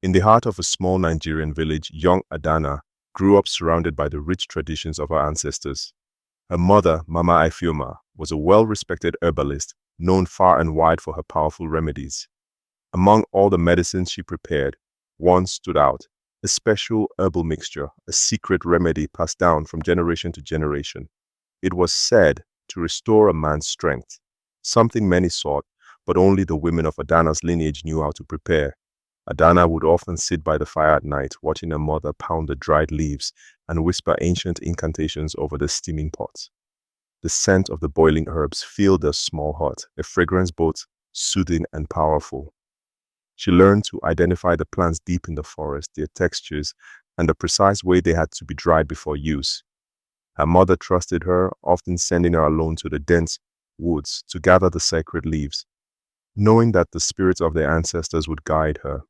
In the heart of a small Nigerian village, young Adanna grew up surrounded by the rich traditions of her ancestors. Her mother, Mama Ifioma, was a well-respected herbalist, known far and wide for her powerful remedies. Among all the medicines she prepared, one stood out, a special herbal mixture, a secret remedy passed down from generation to generation. It was said to restore a man's strength, something many sought, but only the women of Adanna's lineage knew how to prepare. Adanna would often sit by the fire at night, watching her mother pound the dried leaves and whisper ancient incantations over the steaming pot. The scent of the boiling herbs filled the small hut, a fragrance both soothing and powerful. She learned to identify the plants deep in the forest, their textures, and the precise way they had to be dried before use. Her mother trusted her, often sending her alone to the dense woods to gather the sacred leaves, knowing that the spirits of their ancestors would guide her.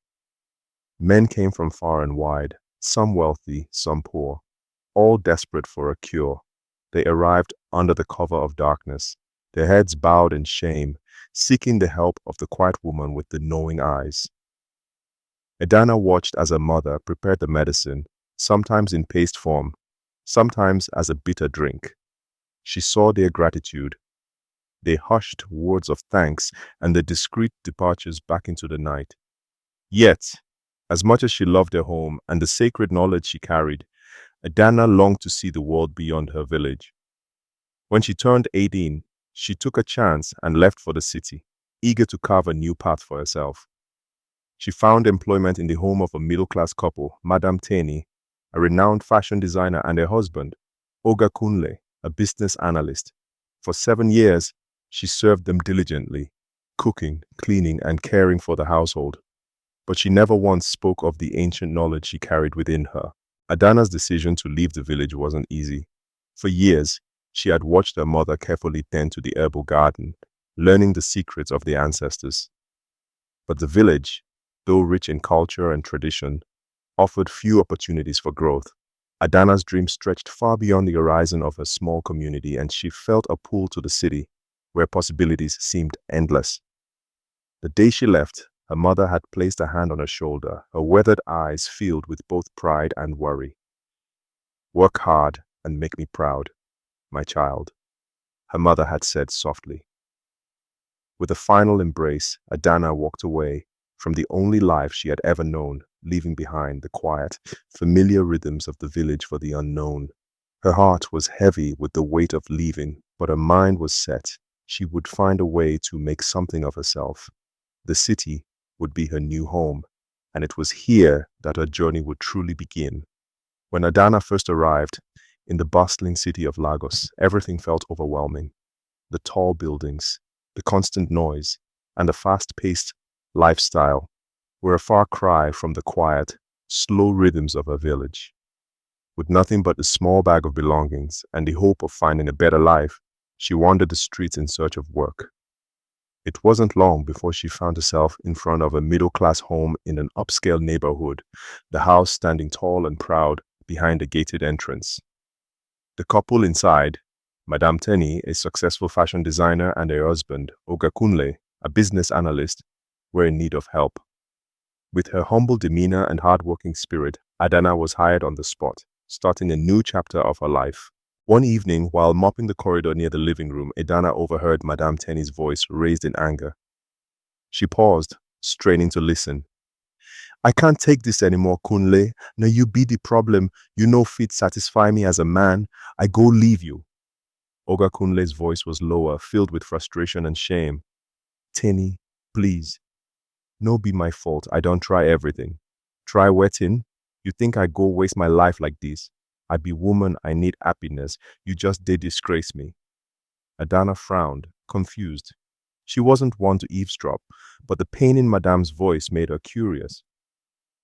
Men came from far and wide, some wealthy, some poor, all desperate for a cure. They arrived under the cover of darkness, their heads bowed in shame, seeking the help of the quiet woman with the knowing eyes. Adanna watched as her mother prepared the medicine, sometimes in paste form, sometimes as a bitter drink. She saw their gratitude, their hushed words of thanks, and the discreet departures back into the night. Yet, as much as she loved her home and the sacred knowledge she carried, Adanna longed to see the world beyond her village. When she turned 18, she took a chance and left for the city, eager to carve a new path for herself. She found employment in the home of a middle-class couple, Madame Teni, a renowned fashion designer, and her husband, Oga Kunle, a business analyst. For 7 years, she served them diligently, cooking, cleaning, and caring for the household. But she never once spoke of the ancient knowledge she carried within her. Adanna's decision to leave the village wasn't easy. For years, she had watched her mother carefully tend to the herbal garden, learning the secrets of the ancestors. But the village, though rich in culture and tradition, offered few opportunities for growth. Adanna's dream stretched far beyond the horizon of her small community, and she felt a pull to the city, where possibilities seemed endless. The day she left, her mother had placed a hand on her shoulder, her weathered eyes filled with both pride and worry. "Work hard and make me proud, my child," her mother had said softly. With a final embrace, Adanna walked away from the only life she had ever known, leaving behind the quiet, familiar rhythms of the village for the unknown. Her heart was heavy with the weight of leaving, but her mind was set. She would find a way to make something of herself. The city would be her new home, and it was here that her journey would truly begin. When Adanna first arrived in the bustling city of Lagos, everything felt overwhelming. The tall buildings, the constant noise, and the fast-paced lifestyle were a far cry from the quiet, slow rhythms of her village. With nothing but a small bag of belongings and the hope of finding a better life, she wandered the streets in search of work. It wasn't long before she found herself in front of a middle-class home in an upscale neighborhood, the house standing tall and proud behind a gated entrance. The couple inside, Madame Teni, a successful fashion designer, and her husband, Oga Kunle, a business analyst, were in need of help. With her humble demeanor and hard-working spirit, Adanna was hired on the spot, starting a new chapter of her life. One evening, while mopping the corridor near the living room, Adanna overheard Madame Teni's voice raised in anger. She paused, straining to listen. "I can't take this anymore, Kunle. Now you be the problem. You no fit satisfy me as a man. I go leave you." Oga Kunle's voice was lower, filled with frustration and shame. "Teni, please. No be my fault. I don't try everything. Try wetting? You think I go waste my life like this? I be woman, I need happiness. You just did disgrace me." Adanna frowned, confused. She wasn't one to eavesdrop, but the pain in Madame's voice made her curious.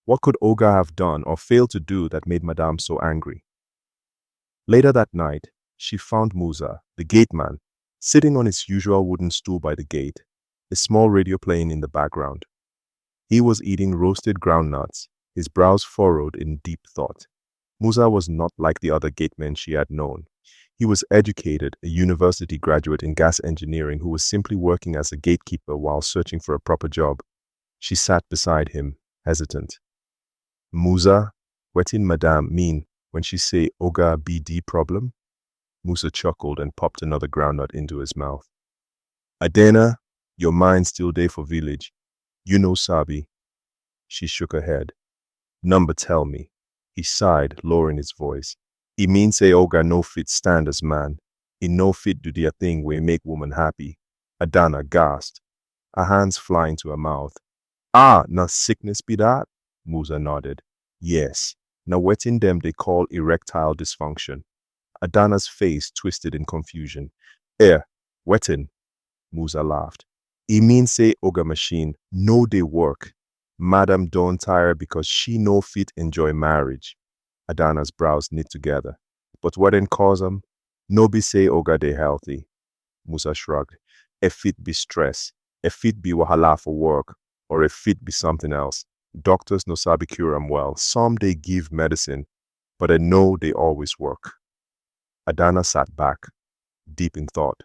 What could Oga have done or failed to do that made Madame so angry? Later that night, she found Musa, the gateman, sitting on his usual wooden stool by the gate, a small radio playing in the background. He was eating roasted groundnuts, his brows furrowed in deep thought. Musa was not like the other gatemen she had known. He was educated, a university graduate in gas engineering who was simply working as a gatekeeper while searching for a proper job. She sat beside him, hesitant. Musa, wetin madam mean when she say Oga BD problem? Musa chuckled and popped another groundnut into his mouth. Adanna, your mind still dey for village. You know Sabi. She shook her head. Number tell me. He sighed, lowering his voice. He mean say Oga no fit stand as man. He no fit do their thing wey make woman happy. Adanna gasped, her hands flying to her mouth. Ah, na sickness be that? Musa nodded. Yes. Na wetin dem they call erectile dysfunction. Adanna's face twisted in confusion. Wetin? Musa laughed. He mean say Oga machine no dey work. Madam don't tire because she no fit enjoy marriage. Adanna's brows knit together. But what then cause 'em? No be say Oga dey healthy. Musa shrugged. If it be stress, if it be wahala for work, or if it be something else. Doctors no sabi cure 'em well. Some they give medicine, but I know they always work. Adanna sat back, deep in thought.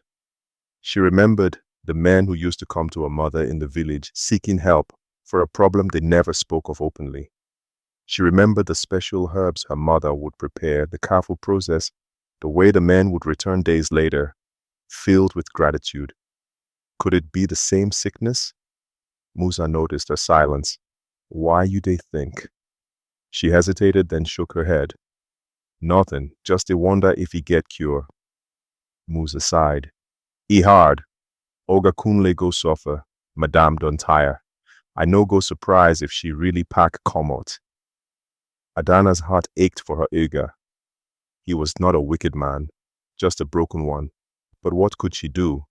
She remembered the men who used to come to her mother in the village seeking help for a problem they never spoke of openly. She remembered the special herbs her mother would prepare, the careful process, the way the men would return days later, filled with gratitude. Could it be the same sickness? Musa noticed her silence. Why you they think? She hesitated, then shook her head. Nothing, just a wonder if he get cure. Musa sighed. He hard. Oga Kunle go suffer. Madame don't tire. I no go surprise if she really pack come out. Adanna's heart ached for her Oga. He was not a wicked man, just a broken one. But what could she do?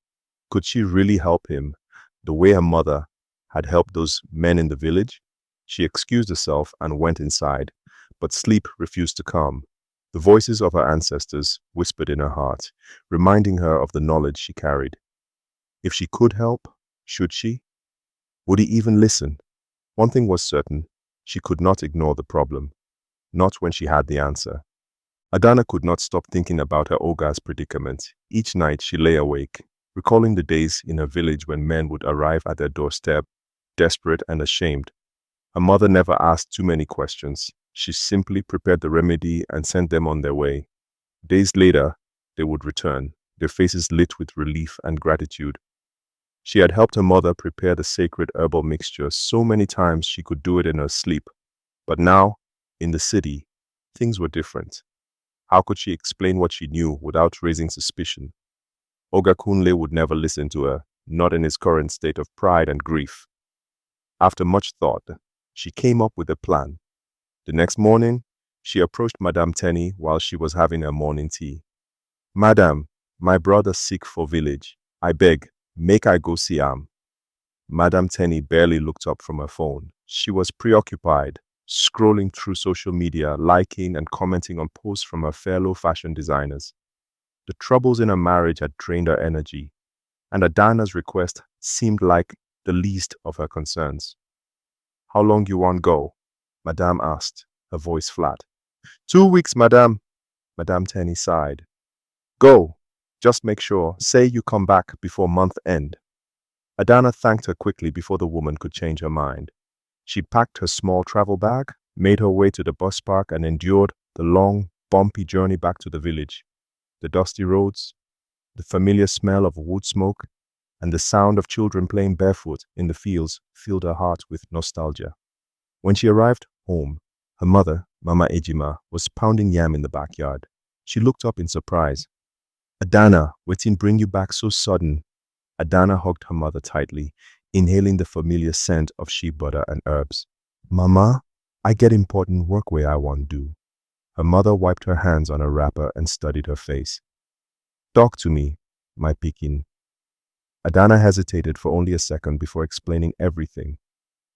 Could she really help him the way her mother had helped those men in the village? She excused herself and went inside, but sleep refused to come. The voices of her ancestors whispered in her heart, reminding her of the knowledge she carried. If she could help, should she? Would he even listen? One thing was certain, she could not ignore the problem, not when she had the answer. Adanna could not stop thinking about her Oga's predicament. Each night she lay awake, recalling the days in her village when men would arrive at their doorstep, desperate and ashamed. Her mother never asked too many questions. She simply prepared the remedy and sent them on their way. Days later, they would return, their faces lit with relief and gratitude. She had helped her mother prepare the sacred herbal mixture so many times she could do it in her sleep. But now, in the city, things were different. How could she explain what she knew without raising suspicion? Oga Kunle would never listen to her, not in his current state of pride and grief. After much thought, she came up with a plan. The next morning, she approached Madame Teni while she was having her morning tea. Madam, my brother sick for village. I beg, make I go see am. Madame Teni barely looked up from her phone. She was preoccupied, scrolling through social media, liking and commenting on posts from her fellow fashion designers. The troubles in her marriage had drained her energy, and Adanna's request seemed like the least of her concerns. How long you want go? Madame asked, her voice flat. 2 weeks, Madame. Madame Teni sighed. Go. Just make sure. Say you come back before month end. Adanna thanked her quickly before the woman could change her mind. She packed her small travel bag, made her way to the bus park, and endured the long, bumpy journey back to the village. The dusty roads, the familiar smell of wood smoke, and the sound of children playing barefoot in the fields filled her heart with nostalgia. When she arrived home, her mother, Mama Ejima, was pounding yam in the backyard. She looked up in surprise. Adanna, wetin bring you back so sudden? Adanna hugged her mother tightly, inhaling the familiar scent of sheep butter and herbs. Mama, I get important work where I want do. Her mother wiped her hands on her wrapper and studied her face. Talk to me, my pikin. Adanna hesitated for only a second before explaining everything.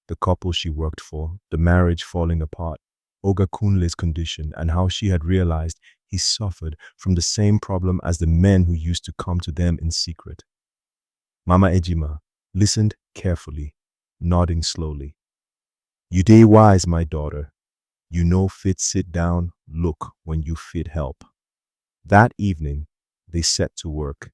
The couple she worked for, the marriage falling apart, Oga Kunle's condition, and how she had realized he suffered from the same problem as the men who used to come to them in secret. Mama Ejima listened carefully, nodding slowly. You dey wise, my daughter. You know fit sit down, look when you fit help. That evening, they set to work.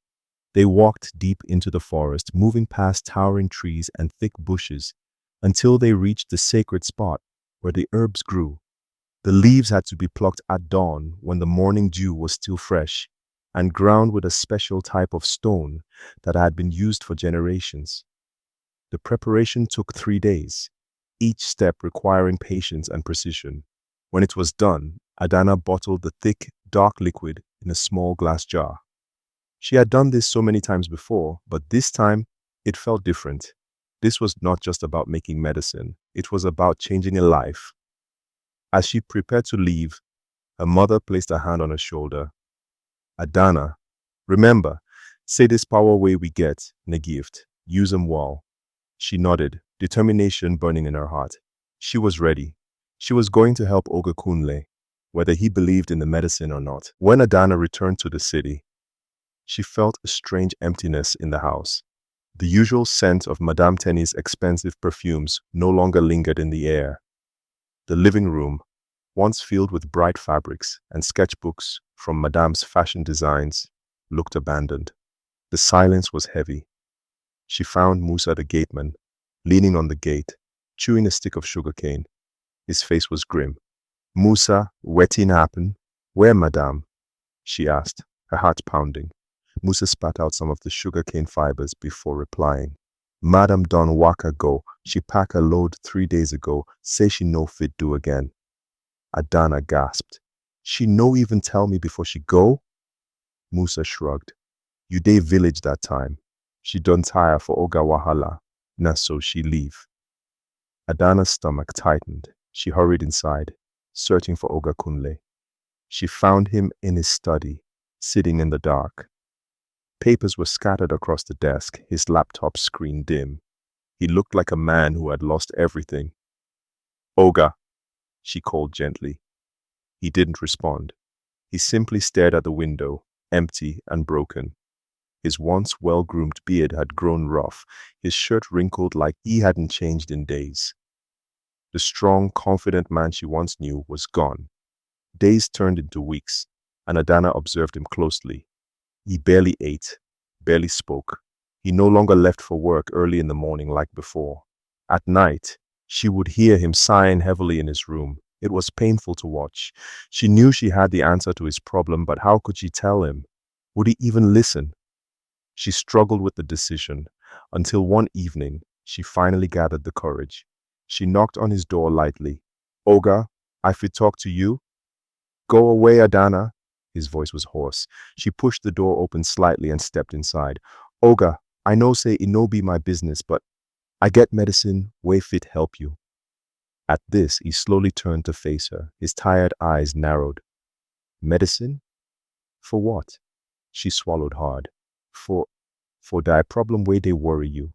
They walked deep into the forest, moving past towering trees and thick bushes, until they reached the sacred spot where the herbs grew. The leaves had to be plucked at dawn when the morning dew was still fresh, and ground with a special type of stone that had been used for generations. The preparation took 3 days, each step requiring patience and precision. When it was done, Adanna bottled the thick, dark liquid in a small glass jar. She had done this so many times before, but this time it felt different. This was not just about making medicine, it was about changing a life. As she prepared to leave, her mother placed a hand on her shoulder. Adanna, remember, say this power way we get in a gift. Use 'em well. She nodded, determination burning in her heart. She was ready. She was going to help Oga Kunle, whether he believed in the medicine or not. When Adanna returned to the city, she felt a strange emptiness in the house. The usual scent of Madame Teni's expensive perfumes no longer lingered in the air. The living room, once filled with bright fabrics and sketchbooks from Madame's fashion designs, looked abandoned. The silence was heavy. She found Musa the gateman, leaning on the gate, chewing a stick of sugarcane. His face was grim. "Musa, wetin happen? Where, Madame?" she asked, her heart pounding. Musa spat out some of the sugarcane fibers before replying. "Madam don waka go. She pack a load 3 days ago. Say she no fit do again." Adanna gasped. "She no even tell me before she go?" Musa shrugged. "You dey village that time. She done tire for Oga Wahala. Na so she leave." Adanna's stomach tightened. She hurried inside, searching for Oga Kunle. She found him in his study, sitting in the dark. Papers were scattered across the desk, his laptop screen dim. He looked like a man who had lost everything. "Oga," she called gently. He didn't respond. He simply stared at the window, empty and broken. His once well-groomed beard had grown rough, his shirt wrinkled like he hadn't changed in days. The strong, confident man she once knew was gone. Days turned into weeks, and Adanna observed him closely. He barely ate, barely spoke. He no longer left for work early in the morning like before. At night, she would hear him sighing heavily in his room. It was painful to watch. She knew she had the answer to his problem, but how could she tell him? Would he even listen? She struggled with the decision, until one evening, she finally gathered the courage. She knocked on his door lightly. "Oga, I fit talk to you?" "Go away, Adanna." His voice was hoarse. She pushed the door open slightly and stepped inside. "Oga, I know say it no be my business, but I get medicine way fit help you." At this, he slowly turned to face her. His tired eyes narrowed. "Medicine? For what?" She swallowed hard. For that problem way they worry you."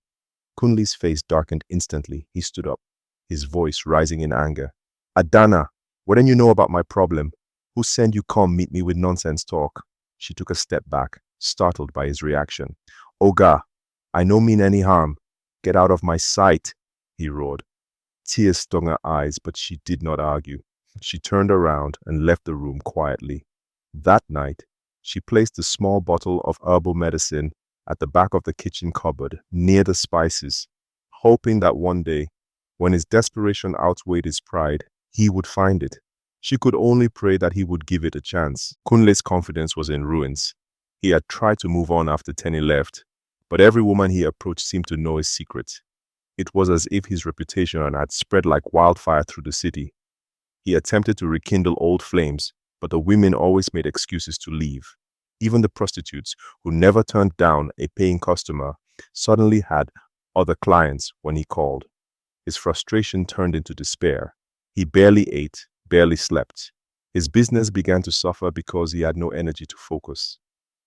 Kunle's face darkened instantly. He stood up, his voice rising in anger. "Adanna, what do you know about my problem? Who send you come meet me with nonsense talk?" She took a step back, startled by his reaction. "Oga, I no mean any harm. Get out of my sight," he roared. Tears stung her eyes, but she did not argue. She turned around and left the room quietly. That night, she placed a small bottle of herbal medicine at the back of the kitchen cupboard, near the spices, hoping that one day, when his desperation outweighed his pride, he would find it. She could only pray that he would give it a chance. Kunle's confidence was in ruins. He had tried to move on after Teni left, but every woman he approached seemed to know his secret. It was as if his reputation had spread like wildfire through the city. He attempted to rekindle old flames, but the women always made excuses to leave. Even the prostitutes, who never turned down a paying customer, suddenly had other clients when he called. His frustration turned into despair. He barely ate, barely slept. His business began to suffer because he had no energy to focus.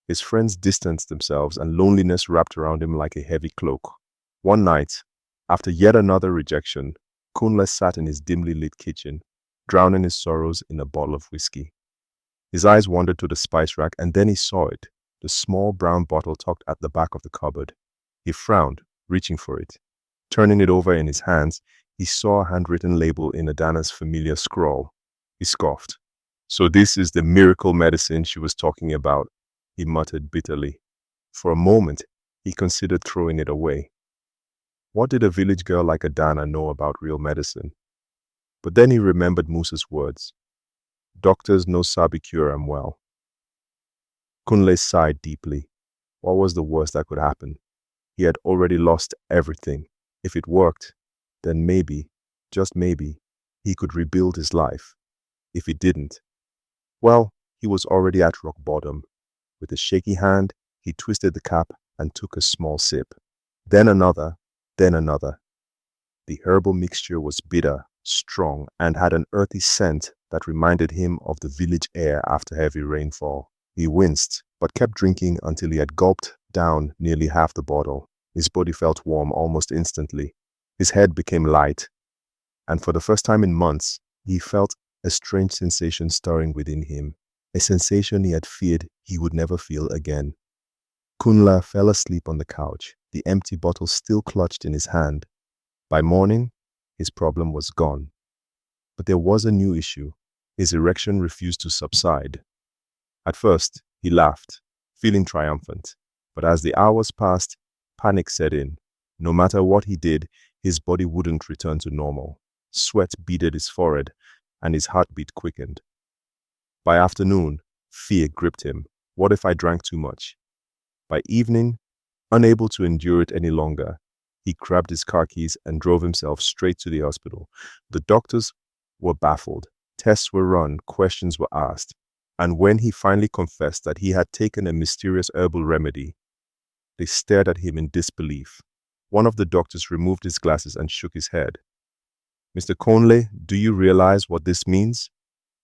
His friends distanced themselves, and loneliness wrapped around him like a heavy cloak. One night, after yet another rejection, Kunle sat in his dimly lit kitchen, drowning his sorrows in a bottle of whiskey. His eyes wandered to the spice rack, and then he saw it, the small brown bottle tucked at the back of the cupboard. He frowned, reaching for it. Turning it over in his hands, he saw a handwritten label in Adanna's familiar scrawl. He scoffed. "So this is the miracle medicine she was talking about," he muttered bitterly. For a moment, he considered throwing it away. What did a village girl like Adanna know about real medicine? But then he remembered Musa's words. Doctors no sabi cure am well. Kunle sighed deeply. What was the worst that could happen? He had already lost everything. If it worked, then maybe, just maybe, he could rebuild his life. If it didn't, well, he was already at rock bottom. With a shaky hand, he twisted the cap and took a small sip. Then another, then another. The herbal mixture was bitter, strong, and had an earthy scent that reminded him of the village air after heavy rainfall. He winced, but kept drinking until he had gulped down nearly half the bottle. His body felt warm almost instantly. His head became light, and for the first time in months, he felt a strange sensation stirring within him, a sensation he had feared he would never feel again. Kunle fell asleep on the couch, the empty bottle still clutched in his hand. By morning, his problem was gone. But there was a new issue. His erection refused to subside. At first, he laughed, feeling triumphant. But as the hours passed, panic set in. No matter what he did, his body wouldn't return to normal. Sweat beaded his forehead, and his heartbeat quickened. By afternoon, fear gripped him. What if I drank too much? By evening, unable to endure it any longer, he grabbed his car keys and drove himself straight to the hospital. The doctors were baffled. Tests were run, questions were asked. And when he finally confessed that he had taken a mysterious herbal remedy, they stared at him in disbelief. One of the doctors removed his glasses and shook his head. Mr. Kunle, do you realize what this means?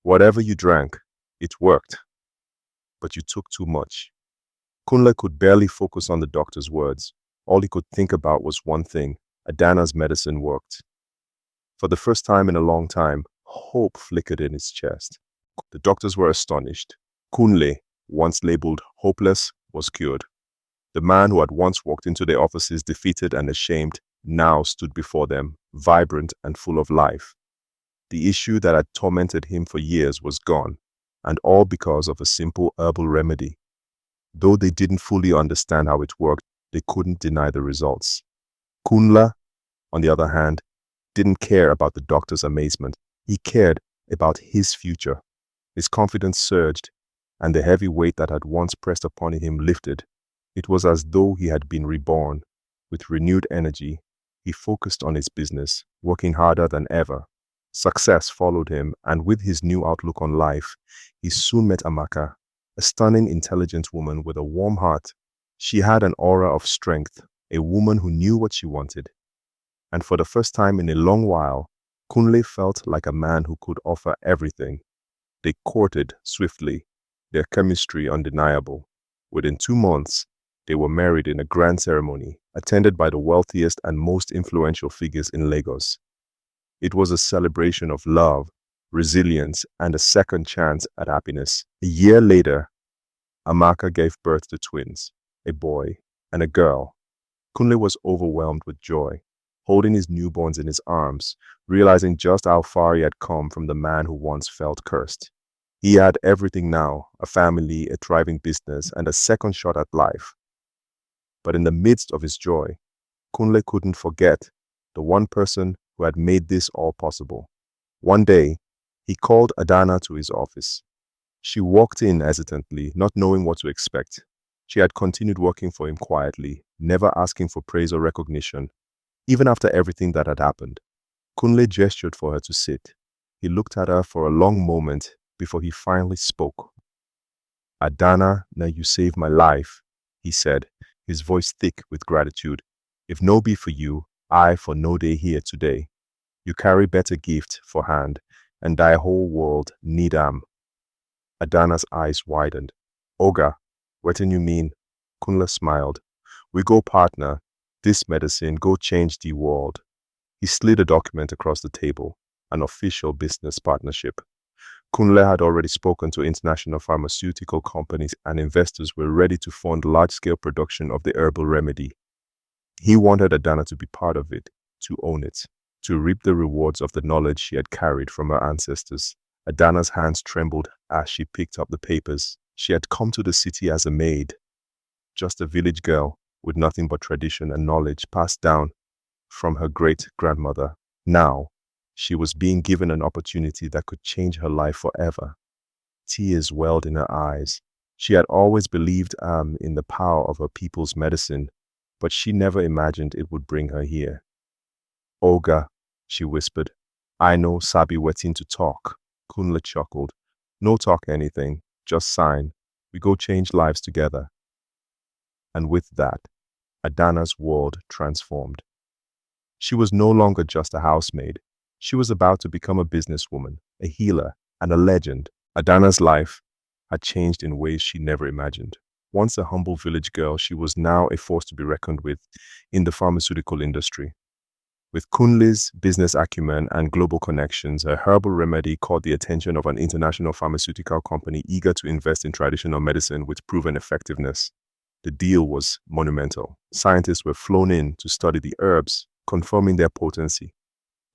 Whatever you drank, it worked. But you took too much. Kunle could barely focus on the doctor's words. All he could think about was one thing: Adanna's medicine worked. For the first time in a long time, hope flickered in his chest. The doctors were astonished. Kunle, once labeled hopeless, was cured. The man who had once walked into their offices defeated and ashamed now stood before them, vibrant and full of life. The issue that had tormented him for years was gone, and all because of a simple herbal remedy. Though they didn't fully understand how it worked, they couldn't deny the results. Kunle, on the other hand, didn't care about the doctor's amazement. He cared about his future. His confidence surged, and the heavy weight that had once pressed upon him lifted. It was as though he had been reborn. With renewed energy, he focused on his business, working harder than ever. Success followed him, and with his new outlook on life, he soon met Amaka, a stunning, intelligent woman with a warm heart. She had an aura of strength, a woman who knew what she wanted. And for the first time in a long while, Kunle felt like a man who could offer everything. They courted swiftly, their chemistry undeniable. Within 2 months, they were married in a grand ceremony, attended by the wealthiest and most influential figures in Lagos. It was a celebration of love, resilience, and a second chance at happiness. A year later, Amaka gave birth to twins, a boy and a girl. Kunle was overwhelmed with joy, holding his newborns in his arms, realizing just how far he had come from the man who once felt cursed. He had everything now: a family, a thriving business, and a second shot at life. But in the midst of his joy, Kunle couldn't forget the one person who had made this all possible. One day, he called Adanna to his office. She walked in hesitantly, not knowing what to expect. She had continued working for him quietly, never asking for praise or recognition, even after everything that had happened. Kunle gestured for her to sit. He looked at her for a long moment before he finally spoke. "Adanna, now you saved my life," he said, his voice thick with gratitude. "If no be for you, I for no day here today. You carry better gift for hand, and thy whole world need am." Adanna's eyes widened. "Oga, wetin you mean?" Kunle smiled. "We go partner. This medicine go change the world." He slid a document across the table, an official business partnership. Kunle had already spoken to international pharmaceutical companies, and investors were ready to fund large-scale production of the herbal remedy. He wanted Adanna to be part of it, to own it, to reap the rewards of the knowledge she had carried from her ancestors. Adanna's hands trembled as she picked up the papers. She had come to the city as a maid, just a village girl with nothing but tradition and knowledge passed down from her great-grandmother. Now, She was being given an opportunity that could change her life forever. Tears welled in her eyes. She had always believed in the power of her people's medicine, but she never imagined it would bring her here. Oga, she whispered, I know Sabi waiting to talk. Kunle chuckled. No talk anything, just sign. We go change lives together. And with that, Adanna's world transformed. She was no longer just a housemaid. She was about to become a businesswoman, a healer, and a legend. Adanna's life had changed in ways she never imagined. Once a humble village girl, she was now a force to be reckoned with in the pharmaceutical industry. With Kunle's business acumen and global connections, her herbal remedy caught the attention of an international pharmaceutical company eager to invest in traditional medicine with proven effectiveness. The deal was monumental. Scientists were flown in to study the herbs, confirming their potency.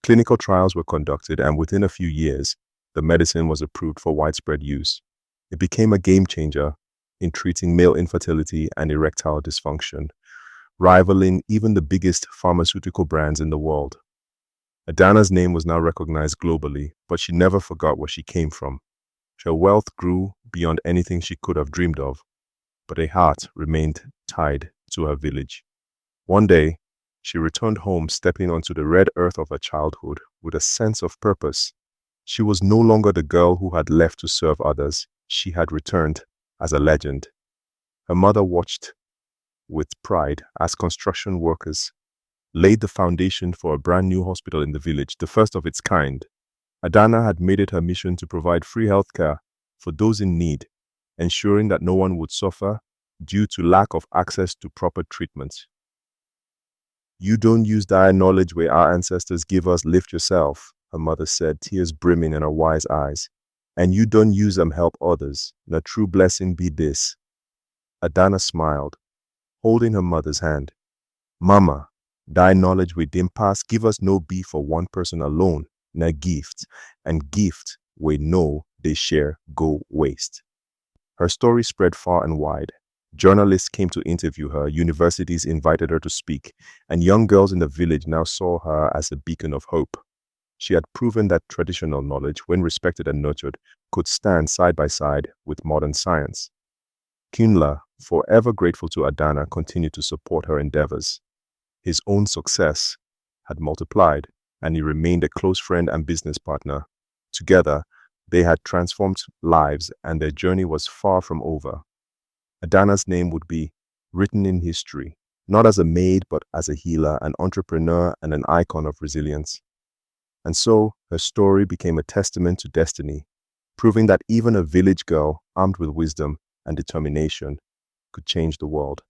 Clinical trials were conducted, and within a few years, the medicine was approved for widespread use. It became a game changer in treating male infertility and erectile dysfunction, rivaling even the biggest pharmaceutical brands in the world. Adanna's name was now recognized globally, but she never forgot where she came from. Her wealth grew beyond anything she could have dreamed of, but her heart remained tied to her village. One day, she returned home, stepping onto the red earth of her childhood with a sense of purpose. She was no longer the girl who had left to serve others. She had returned as a legend. Her mother watched with pride as construction workers laid the foundation for a brand new hospital in the village, the first of its kind. Adanna had made it her mission to provide free healthcare for those in need, ensuring that no one would suffer due to lack of access to proper treatment. You don't use dire knowledge where our ancestors give us, lift yourself, her mother said, tears brimming in her wise eyes. And you don't use them help others. And a true blessing be this. Adanna smiled, holding her mother's hand. Mama, thy knowledge we dim pass, give us no be for one person alone, na gift, and gift we know they share go waste. Her story spread far and wide. Journalists came to interview her, universities invited her to speak, and young girls in the village now saw her as a beacon of hope. She had proven that traditional knowledge, when respected and nurtured, could stand side by side with modern science. Kunle, forever grateful to Adanna, continued to support her endeavors. His own success had multiplied, and he remained a close friend and business partner. Together, they had transformed lives, and their journey was far from over. Adanna's name would be written in history, not as a maid, but as a healer, an entrepreneur, and an icon of resilience. And so, her story became a testament to destiny, proving that even a village girl, armed with wisdom and determination, could change the world.